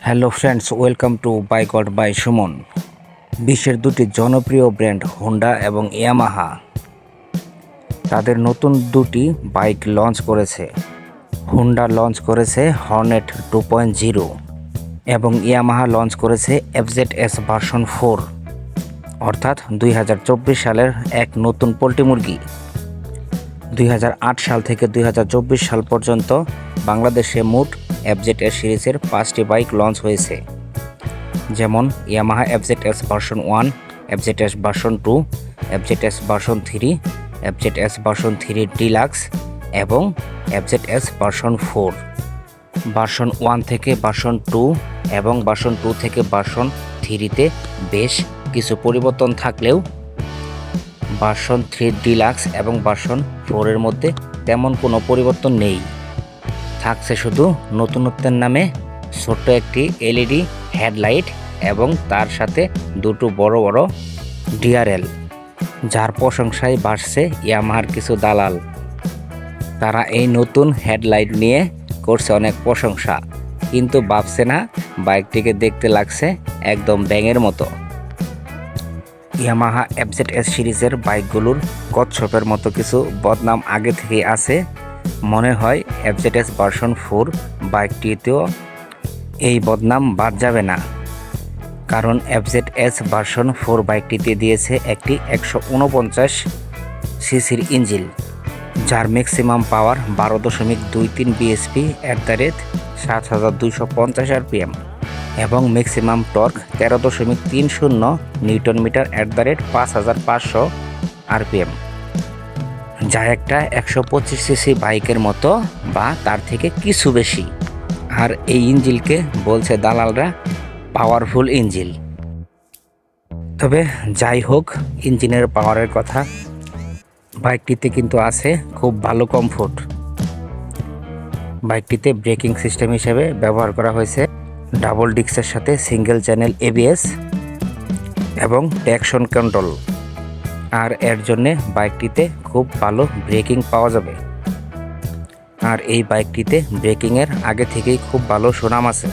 Hello friends, welcome to bike world by Suman. বিশ্বের দুটি জনপ্রিয় ব্র্যান্ড হোন্ডা এবং ইয়ামাহা তাদের নতুন দুটি বাইক লঞ্চ করেছে। হোন্ডা লঞ্চ করেছে হর্নেট 2.0 এবং ইয়ামাহা লঞ্চ করেছে এফজেডএস ভার্সন 4, অর্থাৎ 2024 সালের এক নতুন পোল্ট্রি মুরগি। 2008 সাল থেকে 2024 সাল পর্যন্ত বাংলাদেশে মোট এফজেডএস সিরিজের 5টি বাইক লঞ্চ হয়েছে, যেমন Yamaha FZS version 1, FZS version 2, FZS version 3, FZS version 3 deluxe এবং এফজেডএস ভার্সন 4। ভার্সন 1 থেকে ভার্সন 2 এবং ভার্সন 2 থেকে ভার্সন 3-তে বেশ কিছু পরিবর্তন থাকলেও ভার্সন 3 ডিলাক্স এবং ভার্সন 4-এর মধ্যে তেমন কোনো পরিবর্তন নেই। থাকছে শুধু নতুনত্বের নামে ছোট্ট একটি এলইডি হেডলাইট এবং তার সাথে দুটো বড় বড় ডিআরএল, যার প্রশংসায় বাড়ছে ইয়ামাহার কিছু দালাল। তারা এই নতুন হেডলাইট নিয়ে করছে অনেক প্রশংসা, কিন্তু ভাবছে না বাইকটিকে দেখতে লাগছে একদম ব্যাঙের মতো। ইয়ামাহা এফজেডএস সিরিজের বাইকগুলোর কচ্ছপের মতো কিছু বদনাম আগে থেকেই আছে। মনে হয় এফজেডএস ভার্সন 4 বাইকটিতেও এই বদনাম বাদ যাবে না, কারণ এফজেডএস ভার্সন 4 বাইকটিতে দিয়েছে একটি 149 সিসির ইঞ্জিন, যার ম্যাক্সিমাম পাওয়ার 12.23 বিএসপি @7250 আরপিএম এবং maximum torque 13.30 newton metre @5500 RPM, যা একটা 125 সিসি বাইকের মতো বা তার থেকে কিছু বেশি। আর এই ইঞ্জিনকে বলছে দালালরা পাওয়ারফুল ইঞ্জিন। তবে যাই হোক, ইঞ্জিনের পাওয়ারের কথা, বাইকটিতে কিন্তু আছে খুব ভালো কমফোর্ট। বাইকটিতে ব্রেকিং সিস্টেম হিসেবে ব্যবহার করা হয়েছে ডাবল ডিস্কের সাথে সিঙ্গেল চ্যানেল এবিএস এবং ট্র্যাকশন কন্ট্রোল। আর এর জন্যে বাইকটিতে খুব ভালো ব্রেকিং পাওয়া যাবে। আর এই বাইকটিতে ব্রেকিংয়ের আগে থেকেই খুব ভালো সুনাম আছে।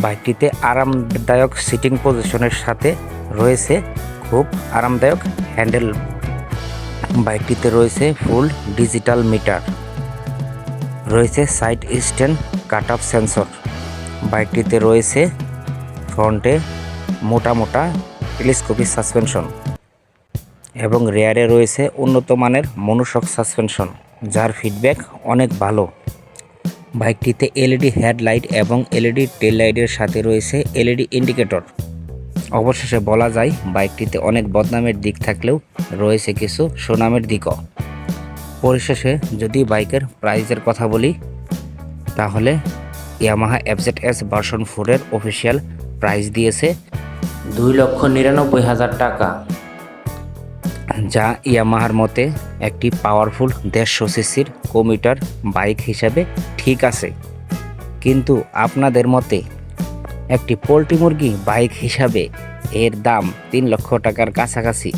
বাইকটিতে আরামদায়ক সিটিং পজিশনের সাথে রয়েছে খুব আরামদায়ক হ্যান্ডেল। বাইকটিতে রয়েছে ফুল ডিজিটাল মিটার, রয়েছে side stand cut off sensor. বাইকটিতে রয়েছে ফ্রন্টে মোটা মোটা টেলিস্কোপিক সাসপেনশন এবং রেয়ারে রয়েছে উন্নত মানের মনোশক সাসপেনশন, যার ফিডব্যাক অনেক ভালো। বাইকটিতে এলইডি হেডলাইট এবং এলইডি টেল লাইটের সাথে রয়েছে এলইডি ইন্ডিকেটর। অবশেষে বলা যায় বাইকটিতে অনেক বদনামের দিক থাকলেও রয়েছে কিছু সুনামের দিকও। পরিশেষে যদি বাইকের প্রাইসের কথা বলি, তাহলে ইয়ামাহা এফজেডএস ভার্সন 4-এর অফিসিয়াল প্রাইস দিয়েছে 2,99,000 টাকা, যা ইয়ামাহার মতে একটি পাওয়ারফুল 150 সিসির কমিউটার বাইক হিসাবে ঠিক আছে। কিন্তু আপনাদের মতে একটি পোল্ট্রি মুরগি বাইক হিসাবে এর দাম 3 লক্ষ টাকার কাছাকাছি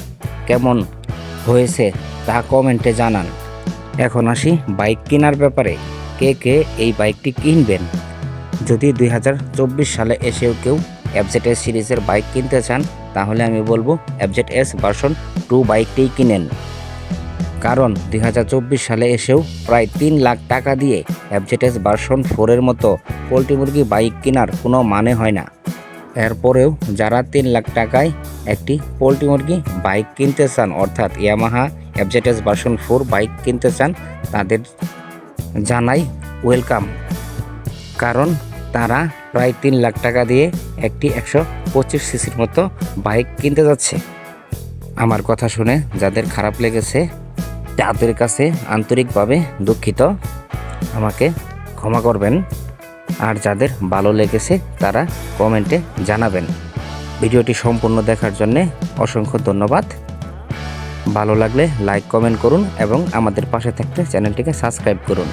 কেমন হয়েছে তা কমেন্টে জানান। এখন আসি বাইক কেনার ব্যাপারে, কে কে এই বাইকটি কিনবেন। যদি 2024 সালে এসেও কেউ এফজেডএস সিরিজের বাইক কিনতে চান, তাহলে আমি বলবো এফজেডএস ভার্সন 2 বাইকটিই কিনেন। কারণ 2024 সালে এসেও প্রায় 3 লাখ টাকা দিয়ে এফজেডএস ভার্সন 4-এর মতো পোল্ট্রি মুরগি বাইক কেনার কোনো মানে হয় না। এরপরেও যারা 3 লাখ টাকায় একটি পোল্ট্রি মুরগি বাইক কিনতে চান, অর্থাৎ ইয়ামাহা এফজেডএস ভার্সন 4 বাইক কিনতে চান, তাদের জানাই ওয়েলকাম। কারণ তারা প্রায় 3 লাখ টাকা দিয়ে একটি 125 সিসির মতো বাইক কিনতে যাচ্ছে। আমার কথা শুনে যাদের খারাপ লেগেছে তাদের কাছে আন্তরিকভাবে দুঃখিত, আমাকে ক্ষমা করবেন। আর যাদের ভালো লেগেছে তারা কমেন্টে জানাবেন। ভিডিওটি সম্পূর্ণ দেখার জন্যে অসংখ্য ধন্যবাদ। ভালো লাগলে লাইক কমেন্ট করুন এবং আমাদের পাশে থাকতে চ্যানেলটিকে সাবস্ক্রাইব করুন।